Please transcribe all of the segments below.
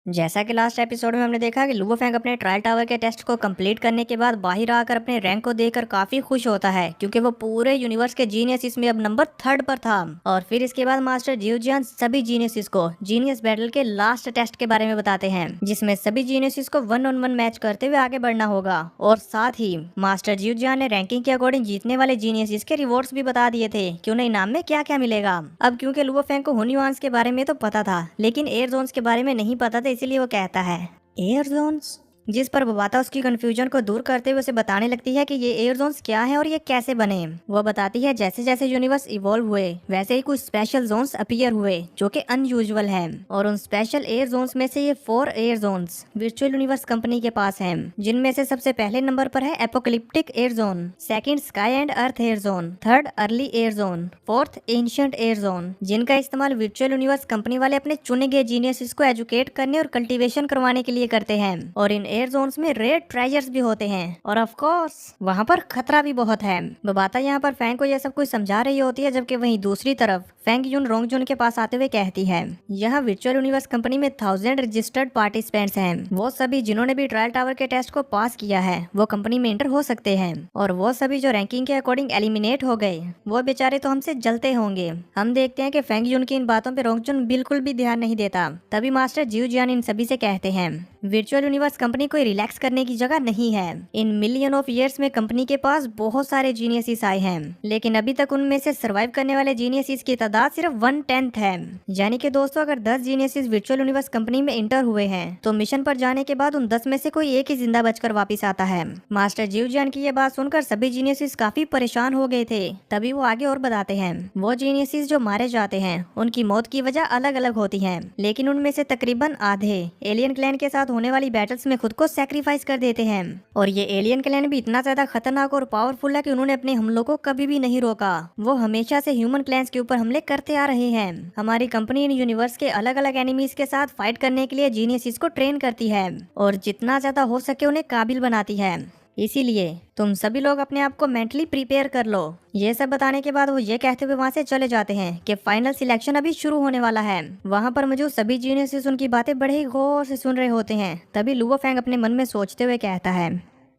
जैसा कि last episode में हमने देखा कि लुवो फेंग अपने ट्रायल टावर के टेस्ट को कंप्लीट करने के बाद बाहर आकर अपने रैंक को देखकर काफी खुश होता है क्योंकि वो पूरे यूनिवर्स के जीनियस में अब नंबर 3 पर था। और फिर इसके बाद मास्टर जियोजियान सभी जीनियस को जीनियस बैटल के लास्ट टेस्ट के बारे में बताते हैं, जिसमें सभी जीनियस को 1-on-1 मैच करते हुए आगे बढ़ना होगा। और साथ ही मास्टर जियोजियान ने रैंकिंग के अकॉर्डिंग जीतने वाले जीनियस के रिवॉर्ड्स भी बता दिए थे कि उन्हें इनाम में क्या क्या मिलेगा। अब क्योंकि लुवो फेंग को हुनिवान्स के बारे में तो पता था लेकिन एयर जोन्स के बारे में नहीं पता था, इसीलिए वो कहता है एयर जोन्स, जिस पर बबाता उसकी कंफ्यूजन को दूर करते हुए उसे बताने लगती है कि ये एयर जोन्स क्या है और ये कैसे बने। वो बताती है जैसे जैसे यूनिवर्स इवॉल्व हुए वैसे ही कुछ स्पेशल जोन्स अपीयर हुए जो कि अनयूजुअल हैं, और उन स्पेशल एयर जोन्स में से ये 4 air zones virtual universe company के पास हैं, जिनमें से सबसे पहले नंबर पर है apocalyptic air zone, second sky and earth air zone, third early air zone, fourth ancient air zone, जिनका इस्तेमाल वर्चुअल यूनिवर्स कंपनी वाले अपने चुने गए जीनियस को एजुकेट करने और कल्टीवेशन करवाने के लिए करते हैं। और इन एयर जोन्स में रेयर ट्रेजर्स भी होते हैं और ऑफ कोर्स वहाँ पर खतरा भी बहुत है। बबाता यहाँ पर फैंग को यह सब कुछ समझा रही होती है, जबकि वहीं दूसरी तरफ फैंग यून रोंगजुन के पास आते हुए कहती है यह वर्चुअल यूनिवर्स कंपनी में 1000 रजिस्टर्ड पार्टिसिपेंट्स हैं। वो सभी जिन्होंने भी ट्रायल टावर के टेस्ट को पास किया है वो कंपनी में एंटर हो सकते हैं, और वो सभी जो रैंकिंग के अकॉर्डिंग एलिमिनेट हो गए वो बेचारे तो हमसे जलते होंगे। हम देखते हैं कि फैंग यून की इन बातों पे रोंगजुन बिल्कुल भी ध्यान नहीं देता। तभी मास्टर जियोजियान इन सभी से कहते हैं वर्चुअल यूनिवर्स कंपनी कोई रिलैक्स करने की जगह नहीं है। इन मिलियन ऑफ ईयर्स में कंपनी के पास बहुत सारे जीनियसिस आए हैं, लेकिन अभी तक उनमें से सरवाइव करने वाले जीनियसिस की तादाद सिर्फ 1/10 है। यानी कि दोस्तों, अगर 10 जीनियसिस वर्चुअल यूनिवर्स कंपनी में इंटर हुए हैं तो मिशन पर जाने के बाद उन 10 में से कोई एक ही जिंदा बचकर वापिस आता है। मास्टर जियोजियान की ये बात सुनकर सभी जीनियसिस काफी परेशान हो गए थे। तभी वो आगे और बताते हैं वो जीनियसिस जो मारे जाते हैं उनकी मौत की वजह अलग अलग होती है, लेकिन उनमें से तकरीबन आधे एलियन क्लैन के साथ होने वाली बैटल्स में खुद को सैक्रिफाइस कर देते हैं। और ये एलियन क्लैन भी इतना ज्यादा खतरनाक और पावरफुल है कि उन्होंने अपने हमलों को कभी भी नहीं रोका। वो हमेशा से ह्यूमन क्लैंस के ऊपर हमले करते आ रहे हैं। हमारी कंपनी इन यूनिवर्स के अलग अलग एनिमीज के साथ फाइट करने के लिए जीनियसिस को ट्रेन करती है और जितना ज्यादा हो सके उन्हें काबिल बनाती है। इसीलिए तुम सभी लोग अपने आप को मेंटली प्रिपेयर कर लो। ये सब बताने के बाद वो ये कहते हुए वहाँ से चले जाते हैं कि फाइनल सिलेक्शन अभी शुरू होने वाला है। वहाँ पर मौजूद सभी जीनियस उनकी बातें बड़े ही गौर से सुन रहे होते हैं। तभी लुवो फेंग अपने मन में सोचते हुए कहता है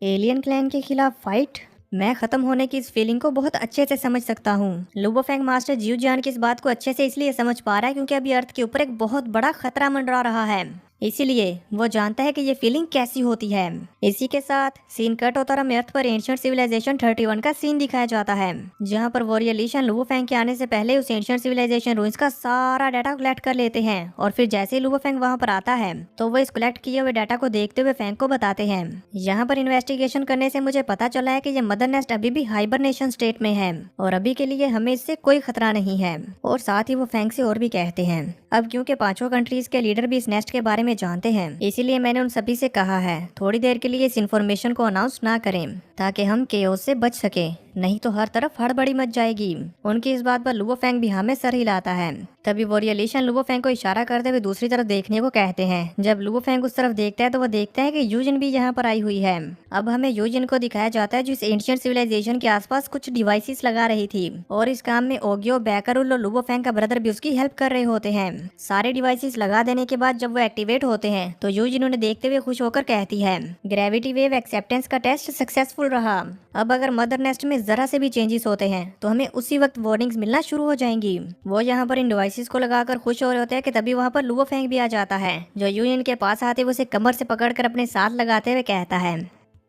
एलियन क्लैन के खिलाफ फाइट, मैं खत्म होने की इस फीलिंग को बहुत अच्छे से समझ सकता हूँ। लुवो फेंग मास्टर जियोजियान की इस बात को अच्छे से इसलिए समझ पा रहा है क्योंकि अभी अर्थ के ऊपर एक बहुत बड़ा खतरा मंडरा रहा है, इसीलिए वो जानता है कि ये फीलिंग कैसी होती है। इसी के साथ सीन कट होता और अर्थ पर एंशिएंट सिविलाइजेशन 31 का सीन दिखाया जाता है, जहां पर वॉरियर ली शन लुवो फेंग के आने से पहले उस एंशिएंट सिविलाइजेशन रूइंस का सारा डाटा कलेक्ट कर लेते हैं। और फिर जैसे ही लुवो फेंग वहां पर आता है तो वो इस कलेक्ट किए हुए डाटा को देखते हुए फेंग को बताते हैं यहाँ पर इन्वेस्टिगेशन करने से मुझे पता चला है कि ये मदर नेस्ट अभी भी हाइबरनेशन स्टेट में है और अभी के लिए हमें इससे कोई खतरा नहीं है। और साथ ही वो फेंग से और भी कहते हैं अब क्योंकि 5 कंट्रीज के लीडर भी इस नेस्ट के बारे में जानते हैं, इसीलिए मैंने उन सभी से कहा है थोड़ी देर के लिए इस इन्फॉर्मेशन को अनाउंस ना करें ताकि हम केओस से बच सके, नहीं तो हर तरफ हड़बड़ी मच जाएगी। उनकी इस बात पर लुवो फेंग भी हमें सर हिलाता है। तभी वॉरियर ली शन लुवो फेंग को इशारा करते हुए दूसरी तरफ देखने को कहते हैं। जब लुवो फेंग उस तरफ देखता है तो वो देखता है कि यूजिन भी यहाँ पर आई हुई है। अब हमें यूजिन को दिखाया जाता है जो इस एंशिएंट सिविलाइजेशन के आसपास कुछ डिवाइसेस लगा रही थी, और इस काम में ओगियो, बैकरुल और लुवो फेंग का ब्रदर भी उसकी हेल्प कर रहे होते हैं। सारे डिवाइसेस लगा देने के बाद जब वो एक्टिवेट होते हैं तो यूजिन उन्हें देखते हुए खुश होकर कहती है ग्रेविटी वेव एक्सेप्टेंस का टेस्ट सक्सेसफुल रहा। अब अगर मदर नेस्ट में जरा से भी चेंजेस होते हैं तो हमें उसी वक्त वार्निंग्स मिलना शुरू हो जाएंगी। वो यहाँ पर इन डिवाइसेस को लगाकर खुश हो रहे होते हैं कि तभी वहाँ पर लुवो फेंग भी आ जाता है, जो यूजिन के पास आते हुए उसे कमर से पकड़कर अपने साथ लगाते हुए कहता है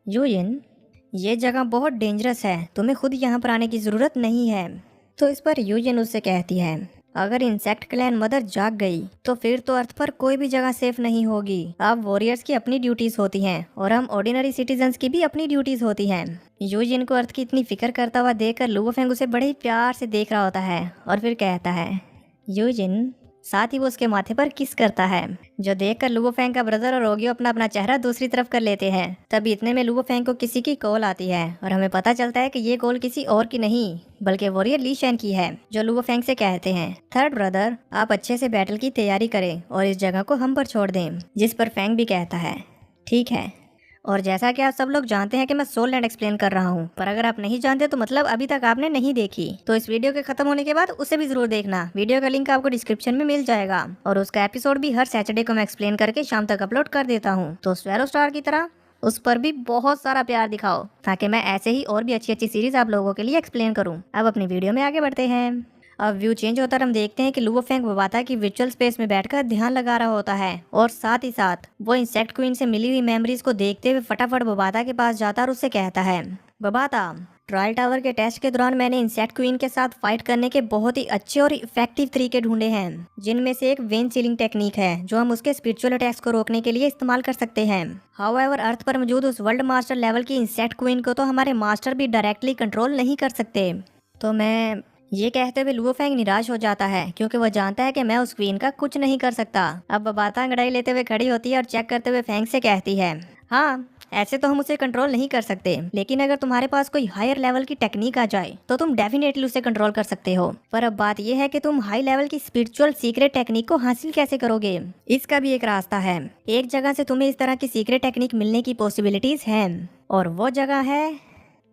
यूजिन, ये जगह बहुत डेंजरस है, तुम्हें खुद यहाँ पर आने की जरूरत नहीं है। तो इस पर यूजिन उससे कहती है अगर इंसेक्ट क्लैन मदर जाग गई तो फिर तो अर्थ पर कोई भी जगह सेफ नहीं होगी। अब वॉरियर्स की अपनी ड्यूटीज होती हैं और हम ऑर्डिनरी सिटीजन्स की भी अपनी ड्यूटीज होती हैं। यूजिन को अर्थ की इतनी फिक्र करता हुआ देखकर लुवो फेंग उसे बड़े ही प्यार से देख रहा होता है और फिर कहता है यूजिन, साथ ही वो उसके माथे पर किस करता है, जो देखकर लुवो फेंग का ब्रदर और ओगियो अपना अपना चेहरा दूसरी तरफ कर लेते हैं। तभी इतने में लुवो फेंग को किसी की कॉल आती है और हमें पता चलता है कि ये कॉल किसी और की नहीं बल्कि वॉरियर ली शन की है, जो लुवो फेंग से कहते हैं थर्ड ब्रदर, आप अच्छे से बैटल की तैयारी करें और इस जगह को हम पर छोड़ दें। जिस पर फेंग भी कहता है ठीक है। और जैसा कि आप सब लोग जानते हैं कि मैं सोल लैंड एक्सप्लेन कर रहा हूँ, पर अगर आप नहीं जानते तो मतलब अभी तक आपने नहीं देखी, तो इस वीडियो के खत्म होने के बाद उसे भी जरूर देखना। वीडियो का लिंक आपको डिस्क्रिप्शन में मिल जाएगा और उसका एपिसोड भी हर सैटरडे को मैं एक्सप्लेन करके शाम तक अपलोड कर देता हूँ। तो स्पैरो स्टार की तरह उस पर भी बहुत सारा प्यार दिखाओ ताकि मैं ऐसे ही और भी अच्छी अच्छी सीरीज आप लोगों के लिए एक्सप्लेन करूँ। अब अपनी वीडियो में आगे बढ़ते हैं। अब व्यू चेंज होता है, हम देखते हैं कि लुवो फेंग बबाता की वर्चुअल स्पेस में बैठकर ध्यान लगा रहा होता है और साथ ही साथ वो इंसेक्ट क्वीन से मिली हुई मेमोरीज को देखते हुए फटाफट बबाता के पास जाता और उससे कहता है, बबाता, ट्रायल टावर के टेस्ट के दौरान मैंने इंसेक्ट क्वीन के साथ फाइट करने के बहुत ही अच्छे और इफेक्टिव तरीके ढूंढे हैं, जिनमें से एक वेन सीलिंग टेक्निक है जो हम उसके स्पिरिचुअल अटैक्स को रोकने के लिए इस्तेमाल कर सकते हैं। हाउएवर अर्थ पर मौजूद उस वर्ल्ड मास्टर लेवल की इंसेक्ट क्वीन को तो हमारे मास्टर भी डायरेक्टली कंट्रोल नहीं कर सकते। तो मैं ये कहते हुए लुवो फेंग निराश हो जाता है क्योंकि वो जानता है कि मैं उस क्वीन का कुछ नहीं कर सकता। अब बबाता अंगड़ाई लेते हुए खड़ी होती है और चेक करते हुए फेंग से कहती है, हाँ, ऐसे तो हम उसे कंट्रोल नहीं कर सकते, लेकिन अगर तुम्हारे पास कोई हायर लेवल की टेक्निक आ जाए तो तुम डेफिनेटली उसे कंट्रोल कर सकते हो। पर अब बात यह है कि तुम हाई लेवल की स्पिरिचुअल सीक्रेट टेक्निक को हासिल कैसे करोगे। इसका भी एक रास्ता है। एक जगह से तुम्हें इस तरह की सीक्रेट टेक्निक मिलने की पॉसिबिलिटीज हैं और वो जगह है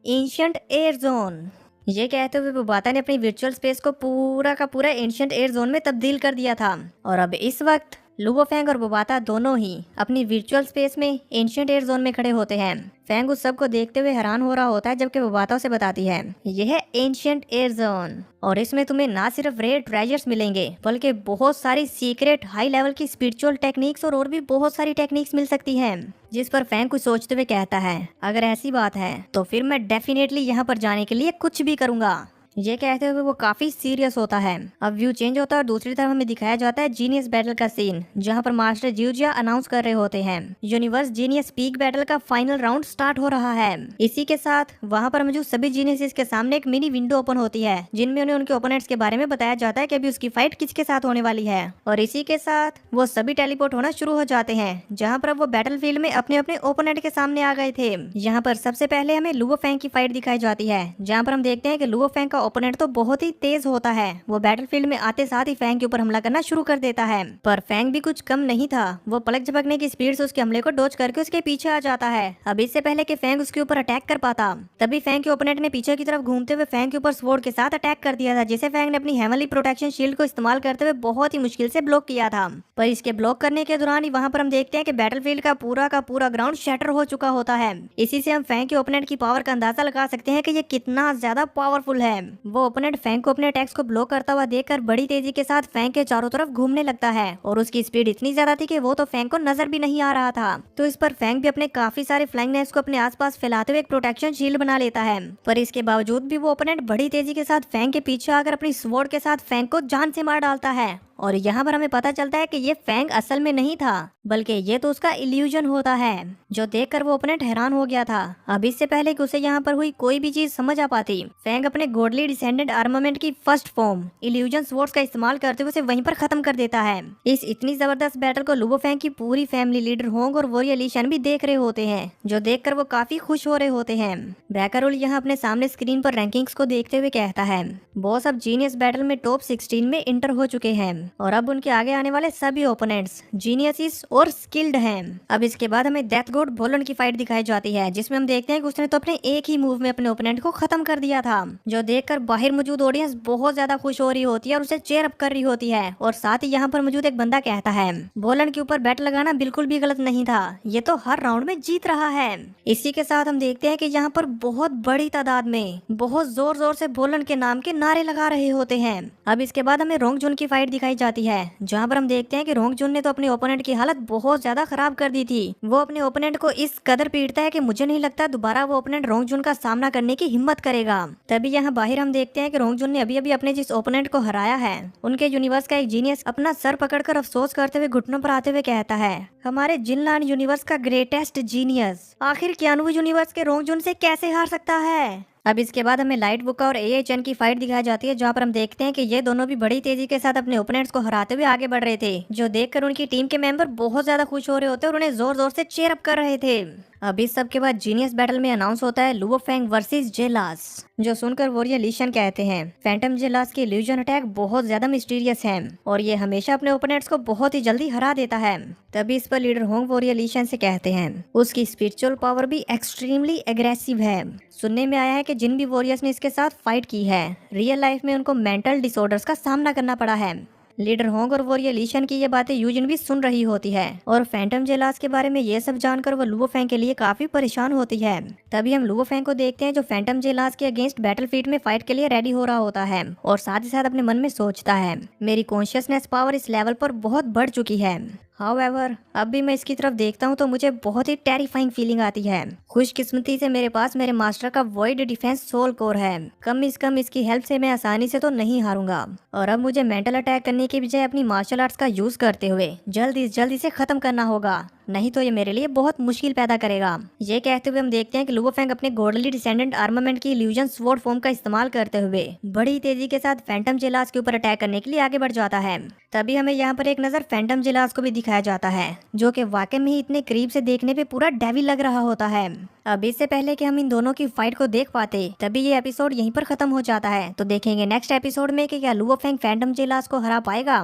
एंशिएंट एयर जोन। ये कहते हुए बबाता ने अपनी वर्चुअल स्पेस को पूरा का पूरा एंशिएंट एयर जोन में तब्दील कर दिया था और अब इस वक्त लुवो फेंग और बबाता दोनों ही अपनी वर्चुअल स्पेस में एंशिएंट एयर जोन में खड़े होते हैं। फेंग उस सब को देखते हुए हैरान हो रहा होता है जबकि बबाता उसे बताती है, यह है एंशिएंट एयर जोन और इसमें तुम्हें ना सिर्फ रेयर ट्रेजर्स मिलेंगे बल्कि बहुत सारी सीक्रेट हाई लेवल की स्पिरिचुअल टेक्निक्स और भी बहुत सारी टेक्निक्स मिल सकती हैं। जिस पर फेंग कुछ सोचते हुए कहता है, अगर ऐसी बात है तो फिर मैं डेफिनेटली यहाँ पर जाने के लिए कुछ भी करूंगा। ये कहते हुए वो काफी सीरियस होता है। अब व्यू चेंज होता है और दूसरी तरफ हमें दिखाया जाता है जीनियस बैटल का सीन, जहाँ पर मास्टर ज्यूजिया अनाउंस कर रहे होते हैं यूनिवर्स जीनियस पीक बैटल का फाइनल राउंड स्टार्ट हो रहा है। इसी के साथ वहाँ पर मौजूद सभी जीनियस के सामने एक मिनी विंडो ओपन होती है जिनमें उन्हें उनके ओपोनेंट्स के बारे में बताया जाता है कि अभी उसकी फाइट किसके साथ होने वाली है और इसी के साथ वो सभी टेलीपोर्ट होना शुरू हो जाते हैं जहाँ पर वो बैटल फील्ड में अपने अपने ओपोनेंट के सामने आ गए थे। यहाँ पर सबसे पहले हमें लुवो फेंग की फाइट दिखाई जाती है जहाँ पर हम देखते हैं कि लुवो फेंग का ओपोनेंट तो बहुत ही तेज होता है। वो बैटलफील्ड में आते साथ ही फेंग के ऊपर हमला करना शुरू कर देता है, पर फेंग भी कुछ कम नहीं था। वो पलक झपकने की स्पीड से उसके हमले को डॉज करके उसके पीछे आ जाता है। अब इससे पहले कि फेंग उसके ऊपर अटैक कर पाता तभी फेंग के ओपोनेंट ने पीछे की तरफ घूमते हुए फेंग के ऊपर स्वॉर्ड के साथ अटैक कर दिया था, जिसे फेंग ने अपनी हेवनली प्रोटेक्शन शील्ड को इस्तेमाल करते हुए बहुत ही मुश्किल से ब्लॉक किया था। पर इसके ब्लॉक करने के दौरान ही वहाँ पर हम देखते हैं कि बैटलफील्ड का पूरा ग्राउंड शटर हो चुका होता है। इसी से हम फेंग के ओपोनेंट की पावर का अंदाजा लगा सकते हैं कि ये कितना ज्यादा पावरफुल है। वो ओपोनेंट फेंग को अपने अटैक्स को ब्लॉक करता हुआ देखकर बड़ी तेजी के साथ फेंग के चारों तरफ घूमने लगता है और उसकी स्पीड इतनी ज्यादा थी कि वो तो फेंग को नजर भी नहीं आ रहा था। तो इस पर फेंग भी अपने काफी सारे फ्लाइंग नाइफ्स को अपने आसपास फैलाते हुए एक प्रोटेक्शन शील्ड बना लेता है। पर इसके बावजूद भी वो ओपोनेंट बड़ी तेजी के साथ फेंग के पीछे आकर अपनी स्वॉर्ड के साथ फेंग को जान से मार डालता है और यहाँ पर हमें पता चलता है कि ये फेंग असल में नहीं था बल्कि ये तो उसका इल्यूजन होता है, जो देखकर वो ओपोनेंट हैरान हो गया था। अब इससे पहले कि उसे यहाँ पर हुई कोई भी चीज समझ आ पाती, फेंग अपने गॉडली डिसेंडेंट आर्मामेंट की फर्स्ट फॉर्म इल्यूजन स्वॉर्ड्स का इस्तेमाल करते हुए उसे वहीं पर खत्म कर देता है। इस इतनी जबरदस्त बैटल को लुवो फेंग की पूरी फैमिली लीडर होंग और वॉरियर ली शन भी देख रहे होते हैं, जो देखकर वो काफी खुश हो रहे होते हैं। ब्रैकरउल यहाँ अपने सामने स्क्रीन पर रैंकिंग्स को देखते हुए कहता है, बॉस अब जीनियस बैटल में टॉप 16 में इंटर हो चुके हैं और अब उनके आगे आने वाले सभी ओपोनेंट्स जीनियसिस और स्किल्ड हैं। अब इसके बाद हमें डेथ गॉड बोलन की फाइट दिखाई जाती है जिसमें हम देखते हैं कि उसने तो अपने एक ही मूव में अपने ओपोनेंट को खत्म कर दिया था, जो देखकर बाहर मौजूद ऑडियंस बहुत ज्यादा खुश हो रही होती है और उसे चेयर अप कर रही होती है। और साथ ही यहाँ पर मौजूद एक बंदा कहता है, बोलन के ऊपर बैट लगाना बिल्कुल भी गलत नहीं था, ये तो हर राउंड में जीत रहा है। इसी के साथ हम देखते हैं कि यहाँ पर बहुत बड़ी तादाद में बहुत जोर जोर से बोलन के नाम के नारे लगा रहे होते हैं। अब इसके बाद हमें रोंग जुन की फाइट दिखाई जाती है जहाँ पर हम देखते हैं कि रोंग जुन ने तो अपने ओपोनेंट की हालत बहुत ज्यादा खराब कर दी थी। वो अपने ओपोनेंट को इस कदर पीटता है कि मुझे नहीं लगता दोबारा वो ओपोनेंट रोंग जुन का सामना करने की हिम्मत करेगा। तभी यहाँ बाहर हम देखते हैं कि रोंग जुन ने अभी अभी अपने जिस ओपोनेंट को हराया है उनके यूनिवर्स का एक जीनियस अपना सर पकड़कर अफसोस करते हुए घुटनों पर आते हुए कहता है, हमारे जिनलान यूनिवर्स का ग्रेटेस्ट जीनियस आखिर क्यानू यूनिवर्स के रोंग जुन से कैसे हार सकता है। अब इसके बाद हमें लाइट बुका और एए चैन की फाइट दिखाई जाती है जहाँ पर हम देखते हैं कि ये दोनों भी बड़ी तेजी के साथ अपने ओपोनेंट्स को हराते हुए आगे बढ़ रहे थे, जो देखकर उनकी टीम के मेंबर बहुत ज्यादा खुश हो रहे होते और उन्हें जोर जोर से चेयर अप कर रहे थे। अब इस सब के बाद जीनियस बैटल में अनाउंस होता है लुवो फेंग वर्सेस जेलास, जो सुनकर वॉरियर लीशन कहते हैं फैंटम जेलास की इल्यूजन अटैक बहुत ज्यादा मिस्टीरियस है और ये हमेशा अपने ओपोनेंट्स को बहुत ही जल्दी हरा देता है। तभी इस पर लीडर होंग वॉरियर लीशन से कहते हैं उसकी स्पिरिचुअल पावर भी एक्सट्रीमली एग्रेसिव है। सुनने में आया है कि जिन भी वॉरियर्स ने इसके साथ फाइट की है रियल लाइफ में उनको मेंटल डिसऑर्डर्स का सामना करना पड़ा है। लीडर होंग और वॉरियर लीशन की ये बातें यूजिन भी सुन रही होती है और फैंटम जेलास के बारे में ये सब जानकर वो लुवो फेंग के लिए काफी परेशान होती है। तभी हम लुवो फेंग को देखते हैं जो फैंटम जेलास के अगेंस्ट बैटलफील्ड में फाइट के लिए रेडी हो रहा होता है और साथ ही साथ अपने मन में सोचता है मेरी कॉन्शियसनेस पावर इस लेवल पर बहुत बढ़ चुकी है। हाउएवर अब भी मैं इसकी तरफ देखता हूँ तो मुझे बहुत ही टेरिफाइंग फीलिंग आती है। खुशकिस्मती से मेरे पास मेरे मास्टर का वॉइड डिफेंस सोल कोर है, कम से कम इसकी हेल्प से मैं आसानी से तो नहीं हारूंगा और अब मुझे मेंटल अटैक करने की बजाय अपनी मार्शल आर्ट्स का यूज करते हुए जल्दी से खत्म करना होगा, नहीं तो ये मेरे लिए बहुत मुश्किल पैदा करेगा। ये कहते हुए हम देखते हैं कि लुवो फेंग अपने गॉडली डिसेंडेंट आर्मामेंट की इल्यूजन स्वॉर्ड फॉर्म का इस्तेमाल करते हुए बड़ी तेजी के साथ फैंटम जेलास के ऊपर अटैक करने के लिए आगे बढ़ जाता है। तभी हमें यहाँ पर एक नजर फैंटम जेलास को भी दिखाया जाता है जो कि वाकई में ही इतने करीब से देखने पे पूरा डेविल लग रहा होता है। अब इससे पहले कि हम इन दोनों की फाइट को देख पाते तभी ये एपिसोड यहीं पर खत्म हो जाता है। तो देखेंगे नेक्स्ट एपिसोड में कि क्या लुवो फेंग फैंटम जेलास को हरा पाएगा।